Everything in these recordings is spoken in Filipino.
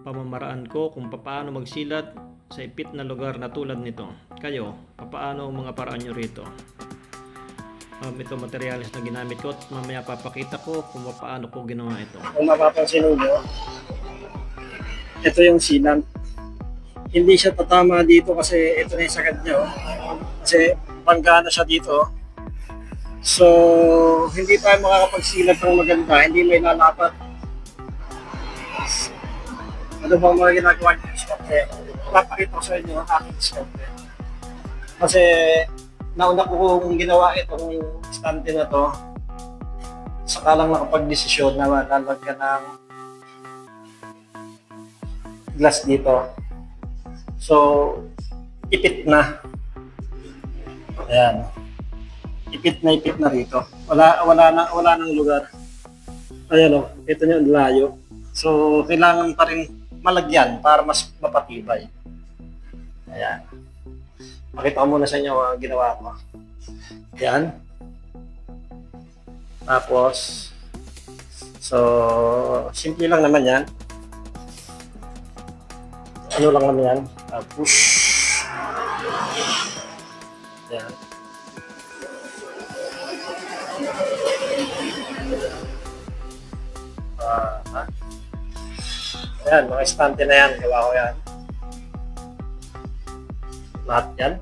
pamamaraan ko kung paano magsilat sa ipit na lugar na tulad nito. Kayo, paano ang mga paraan nyo rito? Ito materials na ginamit ko at mamaya papakita ko kung paano ko ginawa ito. Kung mapapansin nyo, ito yung sealant. Hindi siya tatama dito kasi ito na yung sagad niya. Kasi panggana siya dito. So, hindi tayo makakapagsilat ng maganda, hindi may lalapat. Ano bang mga ginagawa niyo yung diskarte? Papakita ko sa inyo ang aking diskarte. Kasi nauna ko kung ginawa itong stante na to, saka lang nakapag-desisyon na lalagyan ng glass dito. So, ipit na. Ayan. Ipit na rito. Wala nang lugar. Ayan o, ito nyo, layo. So, kailangan pa rin malagyan para mas mapatibay. Ayan. Pakita ko muna sa inyo ang ginawa ko. Ayan. Tapos, so, simple lang naman yan. Ano lang naman yan? Push. Ayan. Ayan, mga estante na yan. Gawa ko yan. Lahat yan.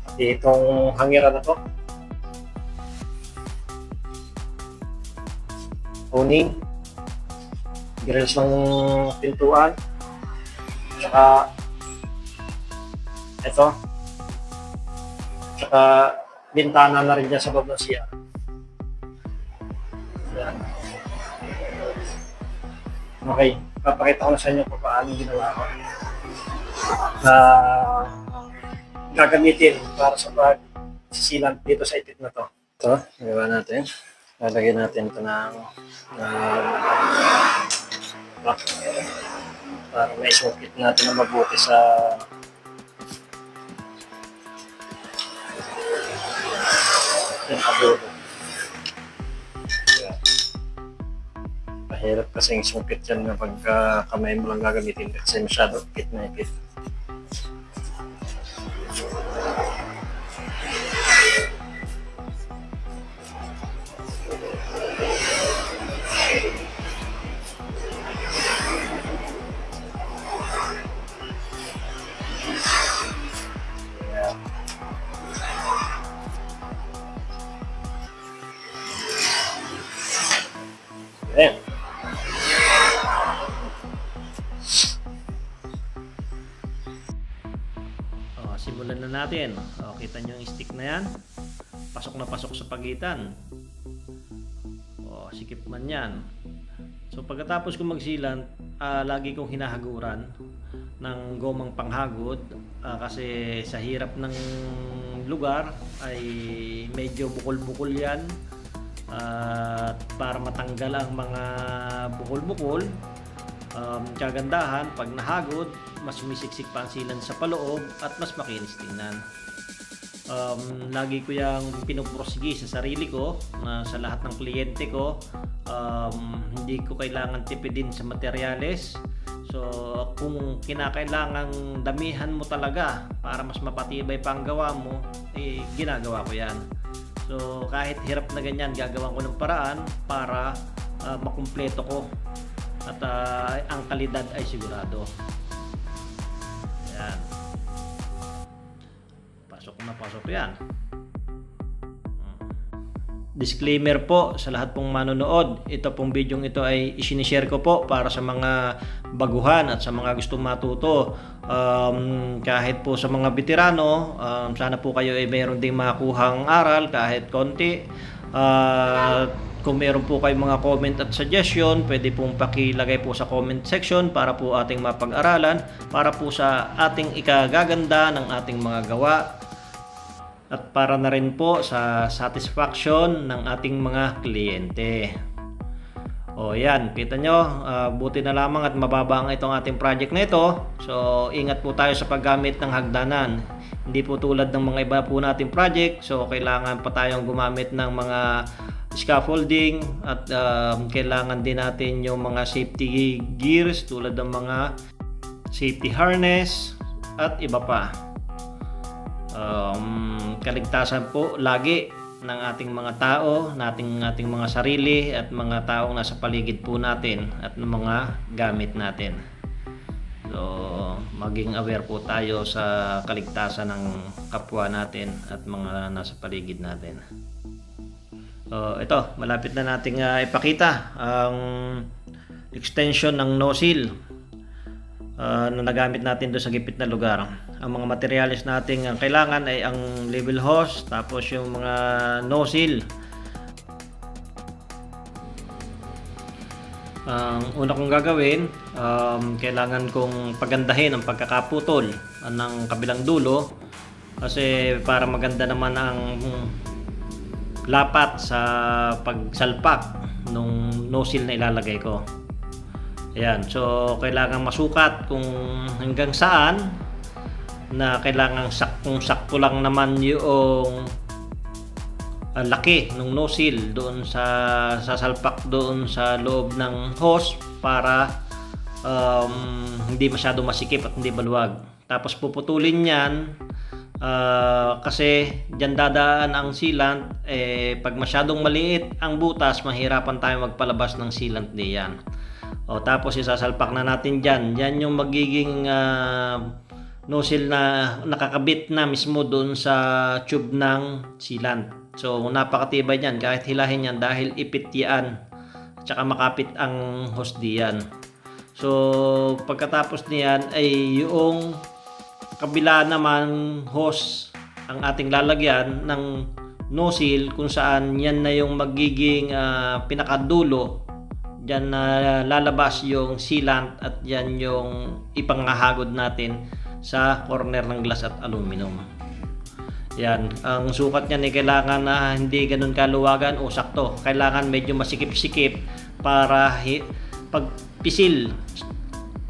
Pati itong hangiran na to. Owning. Grills ng pintuan. Tsaka ito. Tsaka bintana na rin dyan sa baba ng CR. Ayan. Okay, papakita ko na sa inyo kung paano ginawa ko na gagamitin para sa pagsisilant dito sa ipit na to. Ito, gagawa natin. Lalagyan natin ito ng para maisukit natin na mabuti sa abulo. Mahirap kasing sungkit yan na pagka kamay mo lang gagamitin kasi masyado ikit na ikit. Ayan. Simulan na natin. Kita nyo yung stick na yan. Pasok na pasok sa pagitan. Sikip man yan. So pagkatapos kong magsilant, lagi kong hinahaguran ng gomang panghagod kasi sa hirap ng lugar ay medyo bukol-bukol yan. Para matanggal ang mga bukol-bukol, kagandahan pag nahagod mas sumisiksik pa ang silan sa paloob at mas makinis tingnan. Lagi ko yung pinupursige sa sarili ko na sa lahat ng kliyente ko. Hindi ko kailangan tipidin sa materyales. So kung kinakailangang damihan mo talaga para mas mapatibay pa ang gawa mo, ginagawa ko yan. So kahit hirap na ganyan, gagawan ko ng paraan para makumpleto ko at ang kalidad ay sigurado. Ayan. Pasok na pasok yan. Disclaimer po sa lahat pong manonood, ito pong video ito ay isinishare ko po para sa mga baguhan at sa mga gustong matuto. Kahit po sa mga veterano, sana po kayo ay mayroon ding makuhang aral kahit konti. Kung mayroon po kayong mga comment at suggestion, pwede pong pakilagay po sa comment section para po ating mapag-aralan, para po sa ating ikagaganda ng ating mga gawa at para na rin po sa satisfaction ng ating mga kliyente. Yan, kita nyo, buti na lamang at mababa ang itong ating project na ito. So ingat po tayo sa paggamit ng hagdanan. Hindi po tulad ng mga iba po nating project, so kailangan pa tayong gumamit ng mga scaffolding at kailangan din natin yung mga safety gears tulad ng mga safety harness at iba pa. Kaligtasan po lagi ng ating mga tao, ating mga sarili at mga taong nasa paligid po natin at ng mga gamit natin. So, maging aware po tayo sa kaligtasan ng kapwa natin at mga nasa paligid natin. So, ito, malapit na nating ipakita ang extension ng nozzle na nagamit natin doon sa gipit na lugar. Ang mga materials natin ang kailangan ay ang level hose, tapos yung mga nozzle. Ang una kong gagawin, kailangan kong pagandahin ang pagkakaputol ng kabilang dulo kasi para maganda naman ang lapat sa pagsalpak nung nozzle na ilalagay ko. Ayan, so kailangan masukat kung hanggang saan na kailangan saktong-sakto lang naman yung laki ng nozzle doon sa salpak doon sa loob ng hose para hindi masyado masikip at hindi maluwag. Tapos puputulin yan kasi dyan dadaan ang sealant. Pag masyadong maliit ang butas, mahirapan tayo magpalabas ng sealant diyan. Tapos isasalpak na natin dyan. Yan yung magiging nozzle na nakakabit na mismo doon sa tube ng sealant. So napakatibay yan, kahit hilahin yan dahil ipit yan at saka makapit ang hose diyan. So pagkatapos niyan ay yung kabila naman hose ang ating lalagyan ng nozzle kung saan yan na yung magiging pinakadulo. Diyan na lalabas yung sealant at yan yung ipangahagod natin sa corner ng glass at aluminum. Yan, ang sukat niyan ay kailangan na hindi ganun kaluwagan o sakto. Kailangan medyo masikip-sikip para pagpisil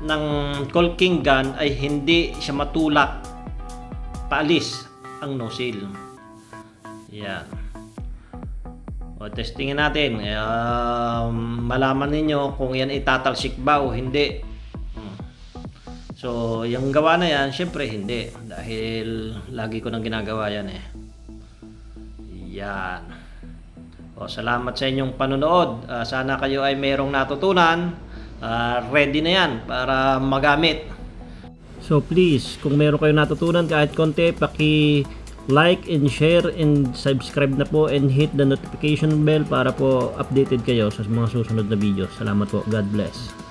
ng caulking gun ay hindi siya matulak paalis ang nozzle. Yan. Testingin natin. Malaman ninyo kung yan itatalsik ba o hindi. So, yung gawa na yan, syempre hindi. Dahil lagi ko nang ginagawa yan Yan. Salamat sa inyong panonood. Sana kayo ay mayroong natutunan. Ready na yan para magamit. So please, kung meron kayo natutunan kahit konti, like and share and subscribe na po and hit the notification bell para po updated kayo sa mga susunod na videos. Salamat po. God bless.